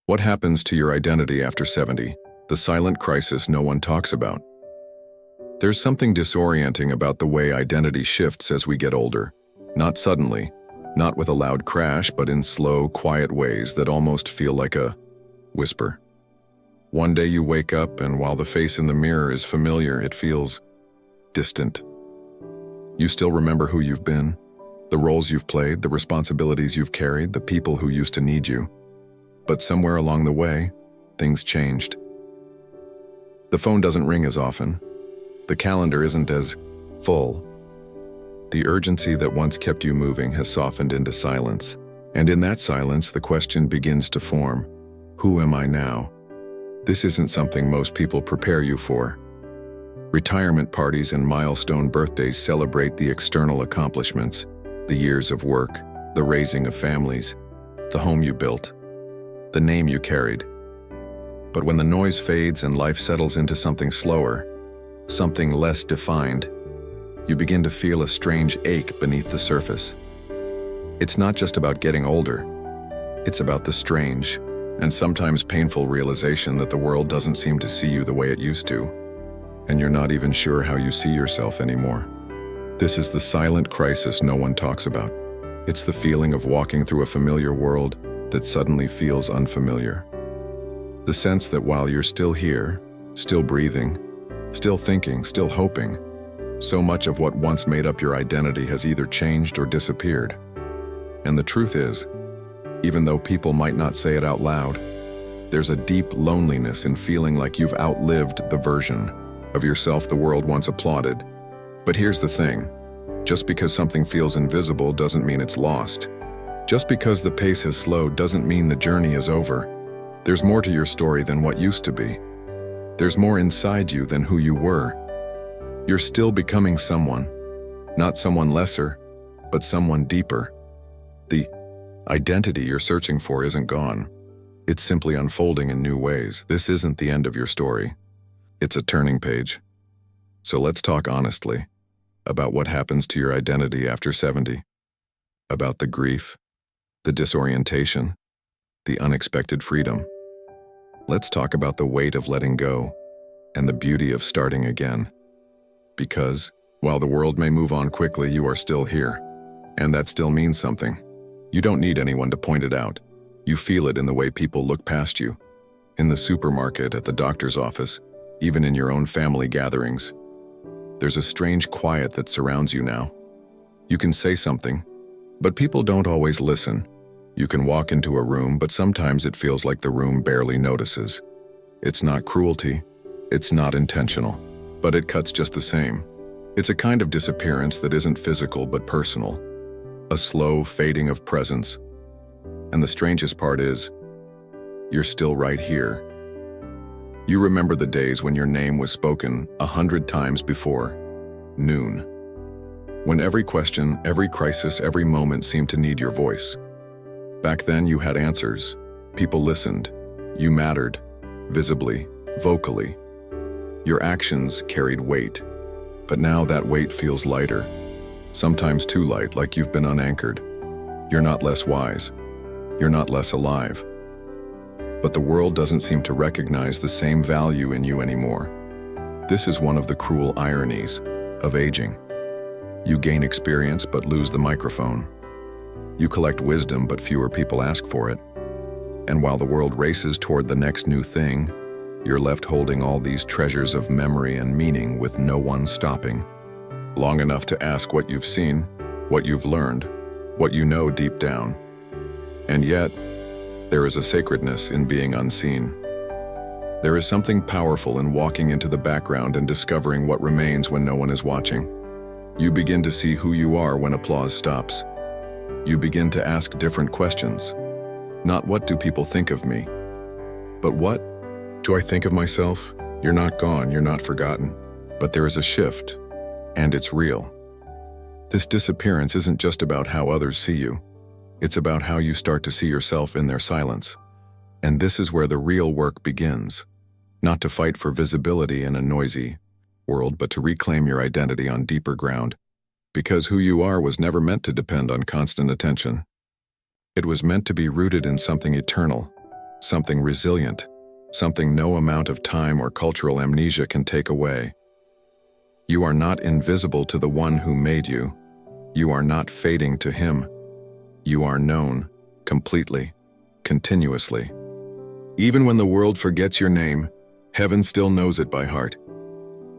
What happens to your identity after 70? The silent crisis no one talks about. There's something disorienting about the way identity shifts as we get older. Not suddenly, not with a loud crash, but in slow, quiet ways that almost feel like a whisper. One day you wake up, and while the face in the mirror is familiar, it feels distant. You still remember who you've been, the roles you've played, the responsibilities you've carried, the people who used to need you. But somewhere along the way, things changed. The phone doesn't ring as often. The calendar isn't as full. The urgency that once kept you moving has softened into silence. And in that silence, the question begins to form: who am I now? This isn't something most people prepare you for. Retirement parties and milestone birthdays celebrate the external accomplishments, the years of work, the raising of families, the home you built, the name you carried. But when the noise fades and life settles into something slower, something less defined, you begin to feel a strange ache beneath the surface. It's not just about getting older. It's about the strange and sometimes painful realization that the world doesn't seem to see you the way it used to, and you're not even sure how you see yourself anymore. This is the silent crisis no one talks about. It's the feeling of walking through a familiar world that suddenly feels unfamiliar. The sense that while you're still here, still breathing, still thinking, still hoping, so much of what once made up your identity has either changed or disappeared. And the truth is, even though people might not say it out loud, there's a deep loneliness in feeling like you've outlived the version of yourself the world once applauded. But here's the thing: just because something feels invisible doesn't mean it's lost. Just because the pace has slowed doesn't mean the journey is over. There's more to your story than what used to be. There's more inside you than who you were. You're still becoming someone, not someone lesser, but someone deeper. The identity you're searching for isn't gone. It's simply unfolding in new ways. This isn't the end of your story. It's a turning page. So let's talk honestly about what happens to your identity after 70, about the grief, the disorientation, the unexpected freedom. Let's talk about the weight of letting go and the beauty of starting again. Because, while the world may move on quickly, you are still here. And that still means something. You don't need anyone to point it out. You feel it in the way people look past you. In the supermarket, at the doctor's office, even in your own family gatherings. There's a strange quiet that surrounds you now. You can say something, but people don't always listen. You can walk into a room, but sometimes it feels like the room barely notices. It's not cruelty. It's not intentional. But it cuts just the same. It's a kind of disappearance that isn't physical but personal. A slow fading of presence. And the strangest part is, you're still right here. You remember the days when your name was spoken 100 times before noon. When every question, every crisis, every moment seemed to need your voice. Back then you had answers. People listened. You mattered, visibly, vocally. Your actions carried weight. But now that weight feels lighter. Sometimes too light, like you've been unanchored. You're not less wise. You're not less alive. But the world doesn't seem to recognize the same value in you anymore. This is one of the cruel ironies of aging. You gain experience but lose the microphone. You collect wisdom but fewer people ask for it. And while the world races toward the next new thing, you're left holding all these treasures of memory and meaning with no one stopping. Long enough to ask what you've seen, what you've learned, what you know deep down. And yet, there is a sacredness in being unseen. There is something powerful in walking into the background and discovering what remains when no one is watching. You begin to see who you are when applause stops. You begin to ask different questions. Not what do people think of me, but what do I think of myself? You're not gone, you're not forgotten, but there is a shift, and it's real. This disappearance isn't just about how others see you. It's about how you start to see yourself in their silence. And this is where the real work begins. Not to fight for visibility in a noisy world, but to reclaim your identity on deeper ground. Because who you are was never meant to depend on constant attention. It was meant to be rooted in something eternal, something resilient, something no amount of time or cultural amnesia can take away. You are not invisible to the one who made you. You are not fading to him. You are known, completely, continuously. Even when the world forgets your name, heaven still knows it by heart.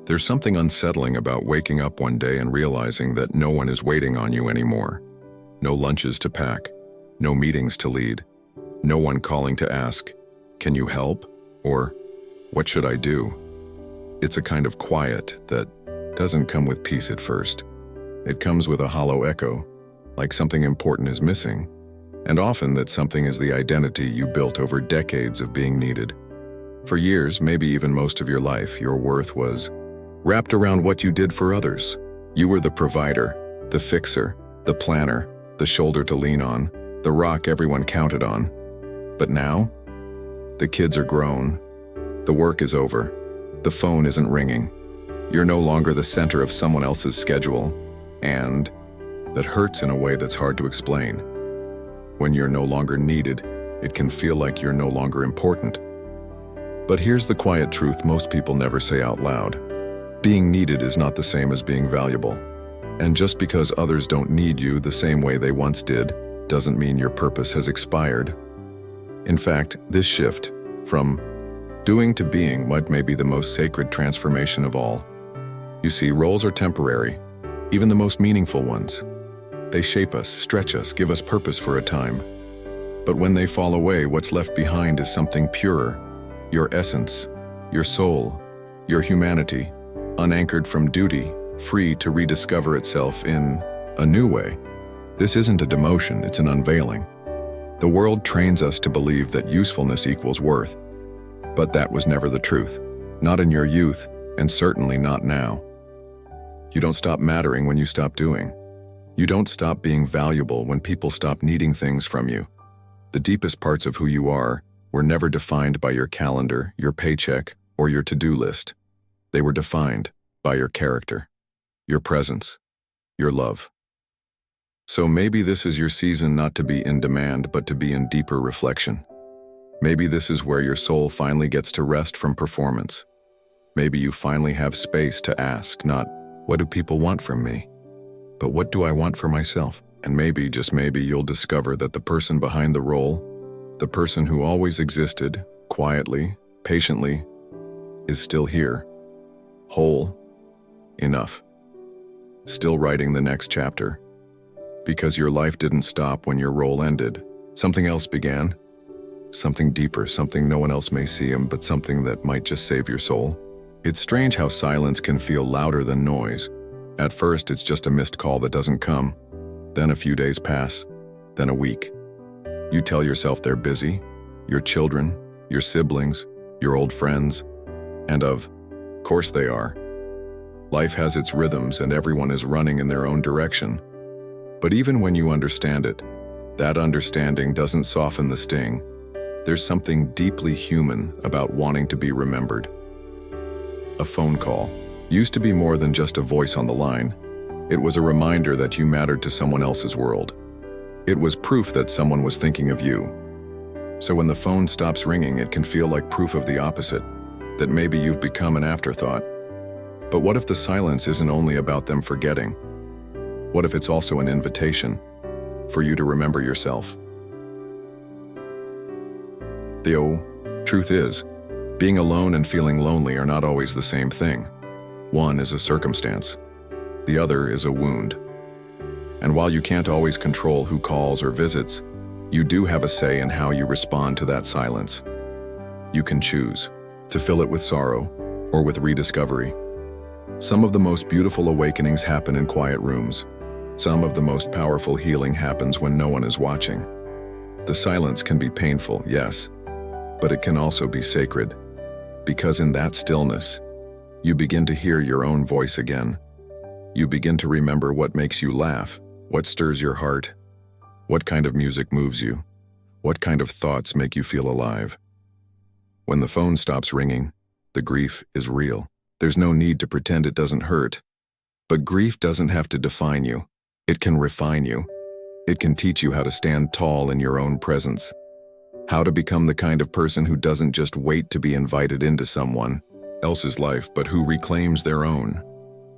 There's something unsettling about waking up one day and realizing that no one is waiting on you anymore. No lunches to pack, no meetings to lead, no one calling to ask, "Can you help?" or "What should I do?" It's a kind of quiet that doesn't come with peace at first. It comes with a hollow echo, like something important is missing, and often that something is the identity you built over decades of being needed. For years, maybe even most of your life, your worth was wrapped around what you did for others. You were the provider, the fixer, the planner, the shoulder to lean on, the rock everyone counted on. But now, the kids are grown, the work is over, the phone isn't ringing. You're no longer the center of someone else's schedule, and that hurts in a way that's hard to explain. When you're no longer needed, it can feel like you're no longer important. But here's the quiet truth most people never say out loud. Being needed is not the same as being valuable. And just because others don't need you the same way they once did, doesn't mean your purpose has expired. In fact, this shift from doing to being may be the most sacred transformation of all. You see, roles are temporary, even the most meaningful ones. They shape us, stretch us, give us purpose for a time. But when they fall away, what's left behind is something purer, your essence, your soul, your humanity, unanchored from duty, free to rediscover itself in a new way. This isn't a demotion, it's an unveiling. The world trains us to believe that usefulness equals worth. But that was never the truth. Not in your youth, and certainly not now. You don't stop mattering when you stop doing. You don't stop being valuable when people stop needing things from you. The deepest parts of who you are were never defined by your calendar, your paycheck, or your to-do list. They were defined by your character, your presence, your love. So maybe this is your season not to be in demand, but to be in deeper reflection. Maybe this is where your soul finally gets to rest from performance. Maybe you finally have space to ask, not, "What do people want from me?" but "What do I want for myself?" And maybe, just maybe, you'll discover that the person behind the role, the person who always existed, quietly, patiently, is still here, whole, enough, still writing the next chapter. Because your life didn't stop when your role ended. Something else began. Something deeper, something no one else may see, but something that might just save your soul. It's strange how silence can feel louder than noise. At first, it's just a missed call that doesn't come. Then a few days pass. Then a week. You tell yourself they're busy. Your children, your siblings, your old friends. And of course they are. Life has its rhythms and everyone is running in their own direction. But even when you understand it, that understanding doesn't soften the sting. There's something deeply human about wanting to be remembered. A phone call used to be more than just a voice on the line. It was a reminder that you mattered to someone else's world. It was proof that someone was thinking of you. So when the phone stops ringing, it can feel like proof of the opposite, that maybe you've become an afterthought. But what if the silence isn't only about them forgetting? What if it's also an invitation for you to remember yourself? The truth is, being alone and feeling lonely are not always the same thing. One is a circumstance. The other is a wound. And while you can't always control who calls or visits, you do have a say in how you respond to that silence. You can choose to fill it with sorrow or with rediscovery. Some of the most beautiful awakenings happen in quiet rooms. Some of the most powerful healing happens when no one is watching. The silence can be painful, yes, but it can also be sacred, because in that stillness, you begin to hear your own voice again. You begin to remember what makes you laugh, what stirs your heart, what kind of music moves you, what kind of thoughts make you feel alive. When the phone stops ringing, the grief is real. There's no need to pretend it doesn't hurt. But grief doesn't have to define you. It can refine you. It can teach you how to stand tall in your own presence, How to become the kind of person who doesn't just wait to be invited into someone else's life, but who reclaims their own.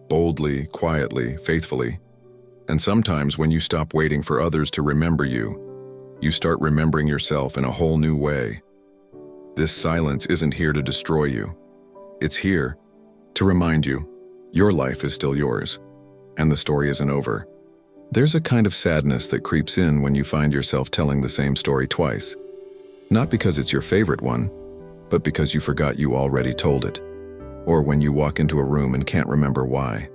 Boldly, quietly, faithfully. And sometimes when you stop waiting for others to remember you, you start remembering yourself in a whole new way. This silence isn't here to destroy you. It's here to remind you your life is still yours, and the story isn't over. There's a kind of sadness that creeps in when you find yourself telling the same story twice. Not because it's your favorite one, but because you forgot you already told it. Or when you walk into a room and can't remember why.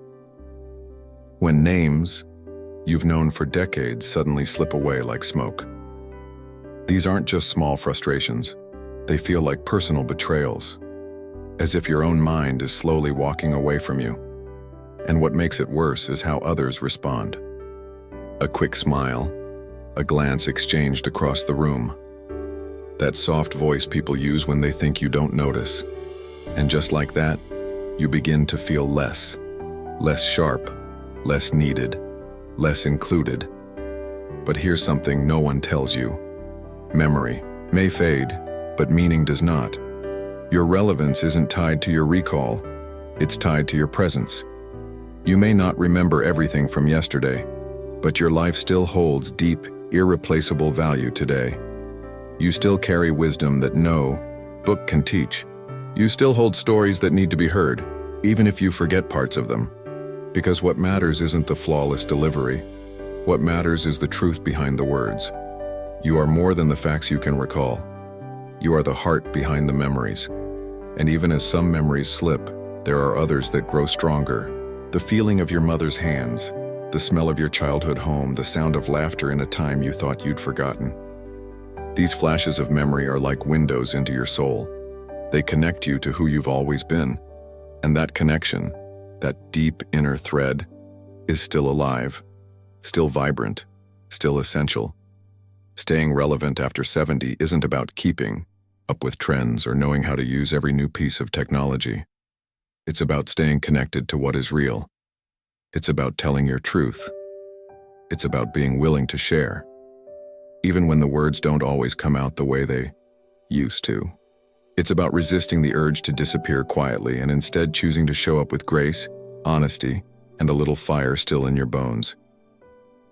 When names you've known for decades suddenly slip away like smoke. These aren't just small frustrations. They feel like personal betrayals, as if your own mind is slowly walking away from you. And what makes it worse is how others respond. A quick smile, a glance exchanged across the room. That soft voice people use when they think you don't notice. And just like that, you begin to feel less sharp, less needed, less included. But here's something no one tells you. Memory may fade, but meaning does not. Your relevance isn't tied to your recall, it's tied to your presence. You may not remember everything from yesterday, but your life still holds deep, irreplaceable value today. You still carry wisdom that no book can teach. You still hold stories that need to be heard, even if you forget parts of them. Because what matters isn't the flawless delivery. What matters is the truth behind the words. You are more than the facts you can recall. You are the heart behind the memories. And even as some memories slip, there are others that grow stronger. The feeling of your mother's hands, the smell of your childhood home, the sound of laughter in a time you thought you'd forgotten. These flashes of memory are like windows into your soul. They connect you to who you've always been. And that connection, that deep inner thread, is still alive, still vibrant, still essential. Staying relevant after 70 isn't about keeping up with trends or knowing how to use every new piece of technology. It's about staying connected to what is real. It's about telling your truth. It's about being willing to share, even when the words don't always come out the way they used to. It's about resisting the urge to disappear quietly and instead choosing to show up with grace, honesty, and a little fire still in your bones.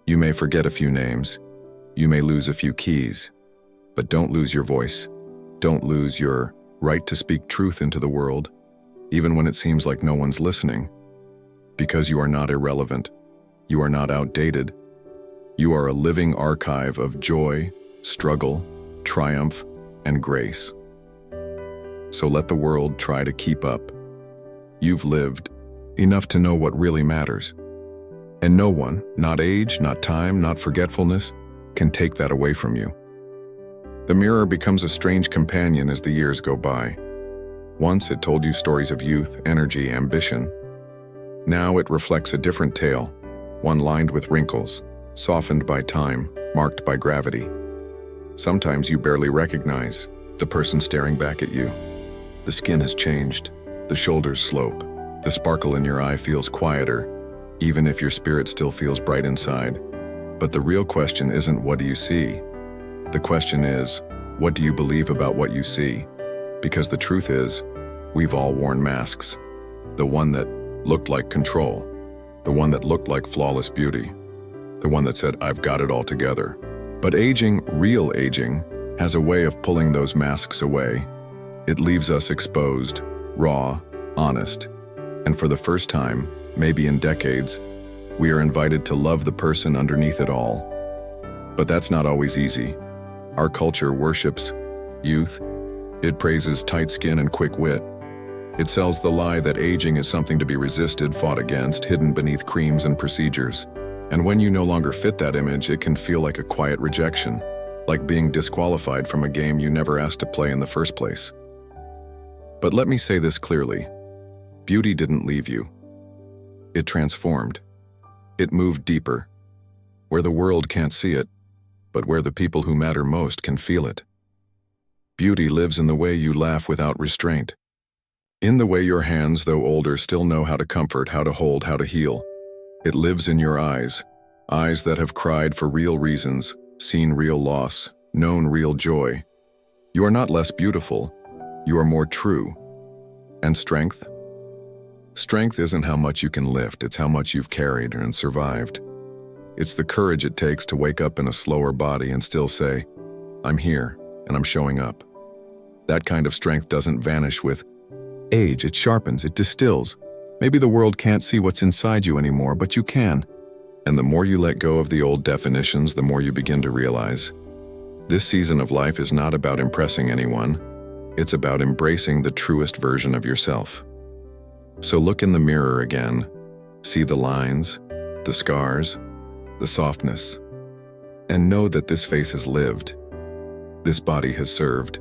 You may forget a few names. You may lose a few keys. But don't lose your voice. Don't lose your right to speak truth into the world, even when it seems like no one's listening. Because you are not irrelevant. You are not outdated. You are a living archive of joy, struggle, triumph, and grace. So let the world try to keep up. You've lived enough to know what really matters. And no one, not age, not time, not forgetfulness, can take that away from you. The mirror becomes a strange companion as the years go by. Once it told you stories of youth, energy, ambition. Now it reflects a different tale, one lined with wrinkles, softened by time, marked by gravity. Sometimes you barely recognize the person staring back at you. The skin has changed, the shoulders slope, the sparkle in your eye feels quieter, even if your spirit still feels bright inside. But the real question isn't what do you see? The question is, what do you believe about what you see? Because the truth is, we've all worn masks. The one that looked like control, the one that looked like flawless beauty, the one that said, I've got it all together. But aging, real aging, has a way of pulling those masks away. It leaves us exposed, raw, honest. And for the first time, maybe in decades, we are invited to love the person underneath it all. But that's not always easy. Our culture worships youth. It praises tight skin and quick wit. It sells the lie that aging is something to be resisted, fought against, hidden beneath creams and procedures. And when you no longer fit that image, it can feel like a quiet rejection, like being disqualified from a game you never asked to play in the first place. But let me say this clearly. Beauty didn't leave you. It transformed. It moved deeper, where the world can't see it, but where the people who matter most can feel it. Beauty lives in the way you laugh without restraint. In the way your hands, though older, still know how to comfort, how to hold, how to heal. It lives in your eyes, eyes that have cried for real reasons, seen real loss, known real joy, You are not less beautiful, you are more true. And strength? Strength isn't how much you can lift, it's how much you've carried and survived. It's the courage it takes to wake up in a slower body and still say, I'm here, and I'm showing up. That kind of strength doesn't vanish with age, it sharpens, it distills. Maybe the world can't see what's inside you anymore, but you can. And the more you let go of the old definitions, the more you begin to realize. This season of life is not about impressing anyone, it's about embracing the truest version of yourself. So look in the mirror again, see the lines, the scars, the softness, and know that this face has lived, this body has served,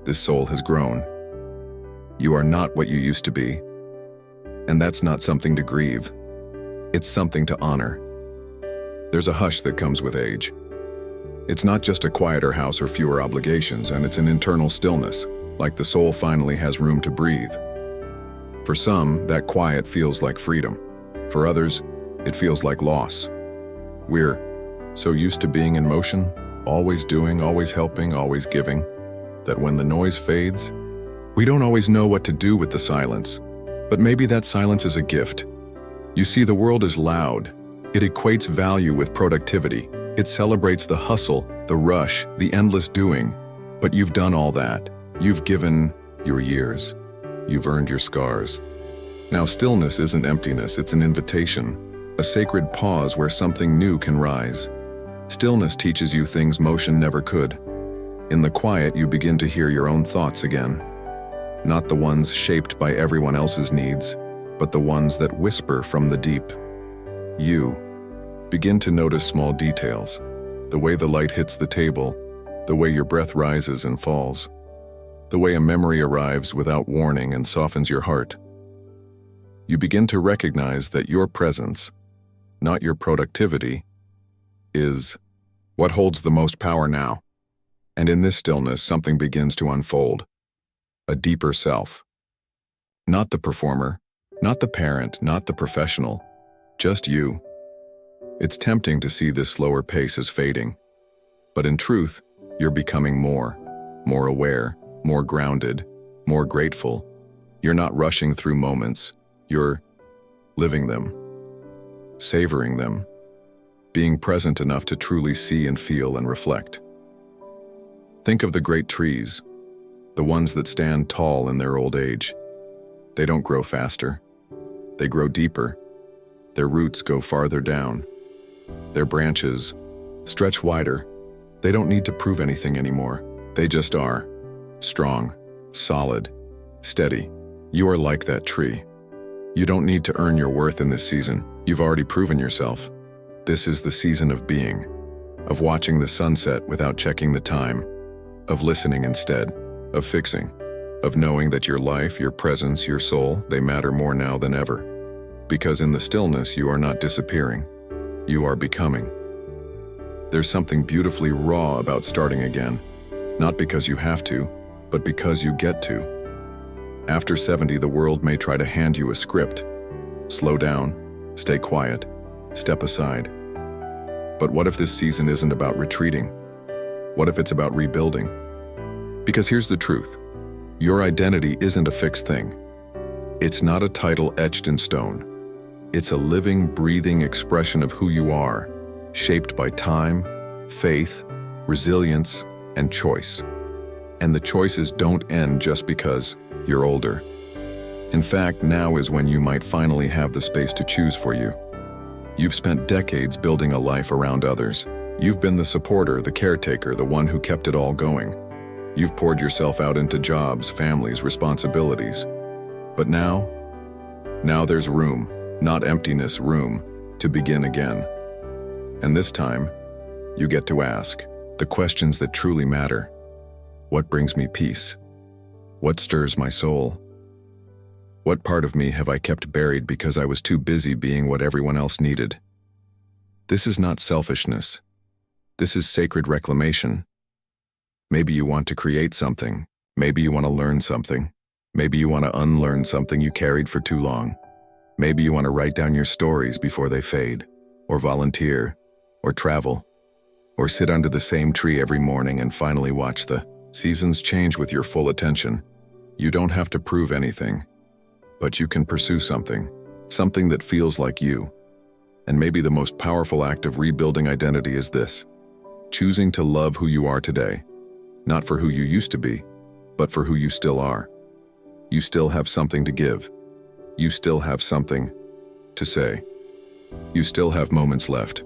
this soul has grown. You are not what you used to be, and that's not something to grieve, it's something to honor. There's a hush that comes with age. It's not just a quieter house or fewer obligations, and it's an internal stillness, like the soul finally has room to breathe. For some, that quiet feels like freedom. For others, it feels like loss. We're so used to being in motion, always doing, always helping, always giving, that when the noise fades, we don't always know what to do with the silence. But maybe that silence is a gift. You see, the world is loud. It equates value with productivity. It celebrates the hustle, the rush, the endless doing. But you've done all that. You've given your years. You've earned your scars. Now, stillness isn't emptiness, it's an invitation, a sacred pause where something new can rise. Stillness teaches you things motion never could. In the quiet, you begin to hear your own thoughts again. Not the ones shaped by everyone else's needs, but the ones that whisper from the deep. You begin to notice small details, the way the light hits the table, the way your breath rises and falls, the way a memory arrives without warning and softens your heart. You begin to recognize that your presence, not your productivity, is what holds the most power now. And in this stillness, something begins to unfold. A deeper self. Not the performer, not the parent, not the professional, just you. It's tempting to see this slower pace as fading. But in truth, you're becoming more aware, more grounded, more grateful. You're not rushing through moments. You're living them, savoring them, being present enough to truly see and feel and reflect. Think of the great trees, the ones that stand tall in their old age. They don't grow faster. They grow deeper. Their roots go farther down. Their branches stretch wider. They don't need to prove anything anymore. They just are. Strong, solid, steady. You are like that tree. You don't need to earn your worth in this season. You've already proven yourself. This is the season of being, of watching the sunset without checking the time, of listening instead, of fixing, of knowing that your life, your presence, your soul, they matter more now than ever. Because in the stillness, you are not disappearing. You are becoming. There's something beautifully raw about starting again, not because you have to, but because you get to. After 70, the world may try to hand you a script. Slow down, stay quiet, step aside. But what if this season isn't about retreating? What if it's about rebuilding? Because here's the truth. Your identity isn't a fixed thing. It's not a title etched in stone. It's a living, breathing expression of who you are, shaped by time, faith, resilience, and choice. And the choices don't end just because you're older. In fact, now is when you might finally have the space to choose for you. You've spent decades building a life around others. You've been the supporter, the caretaker, the one who kept it all going. You've poured yourself out into jobs, families, responsibilities. But now there's room, not emptiness, room to begin again. And this time, you get to ask the questions that truly matter. What brings me peace? What stirs my soul? What part of me have I kept buried because I was too busy being what everyone else needed? This is not selfishness. This is sacred reclamation. Maybe you want to create something. Maybe you want to learn something. Maybe you want to unlearn something you carried for too long. Maybe you want to write down your stories before they fade, or volunteer, or travel, or sit under the same tree every morning and finally watch the Seasons change with your full attention. You don't have to prove anything, but you can pursue something that feels like you. And maybe the most powerful act of rebuilding identity is this: choosing to love who you are today, not for who you used to be, but for who you still are. You still have something to give. You still have something to say. You still have moments left,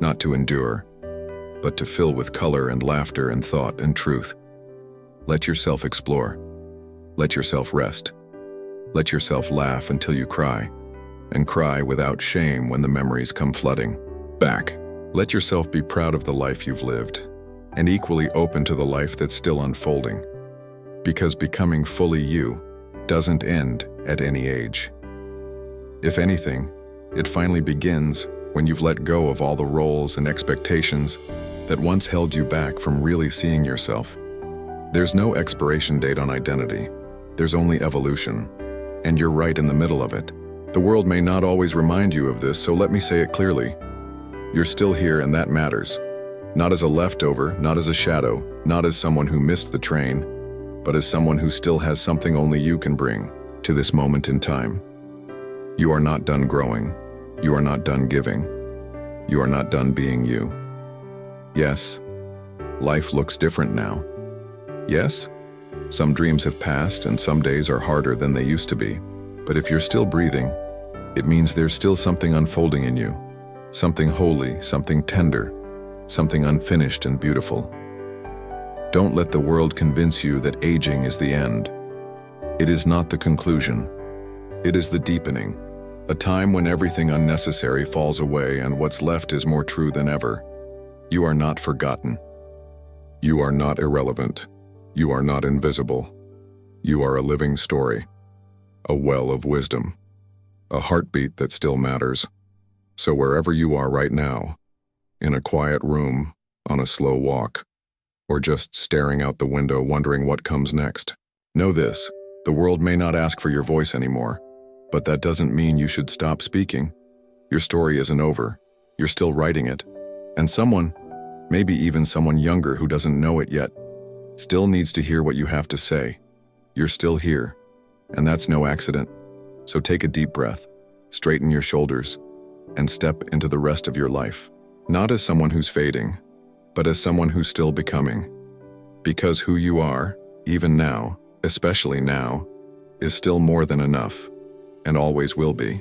not to endure, but to fill with color and laughter and thought and truth. Let yourself explore. Let yourself rest. Let yourself laugh until you cry, and cry without shame when the memories come flooding back. Let yourself be proud of the life you've lived, and equally open to the life that's still unfolding. Because becoming fully you doesn't end at any age. If anything, it finally begins when you've let go of all the roles and expectations that once held you back from really seeing yourself. There's no expiration date on identity. There's only evolution, and you're right in the middle of it. The world may not always remind you of this, so let me say it clearly. You're still here, and that matters. Not as a leftover, not as a shadow, not as someone who missed the train, but as someone who still has something only you can bring to this moment in time. You are not done growing. You are not done giving. You are not done being you. Yes, life looks different now. Yes, some dreams have passed and some days are harder than they used to be. But if you're still breathing, it means there's still something unfolding in you. Something holy, something tender, something unfinished and beautiful. Don't let the world convince you that aging is the end. It is not the conclusion. It is the deepening. A time when everything unnecessary falls away and what's left is more true than ever. You are not forgotten. You are not irrelevant. You are not invisible. You are a living story. A well of wisdom, a heartbeat that still matters. So wherever you are right now, in a quiet room, on a slow walk, or just staring out the window wondering what comes next, know this: the world may not ask for your voice anymore, but that doesn't mean you should stop speaking. Your story isn't over. You're still writing it. And someone, maybe even someone younger who doesn't know it yet, still needs to hear what you have to say. You're still here. And that's no accident. So take a deep breath, straighten your shoulders, and step into the rest of your life. Not as someone who's fading, but as someone who's still becoming. Because who you are, even now, especially now, is still more than enough, and always will be.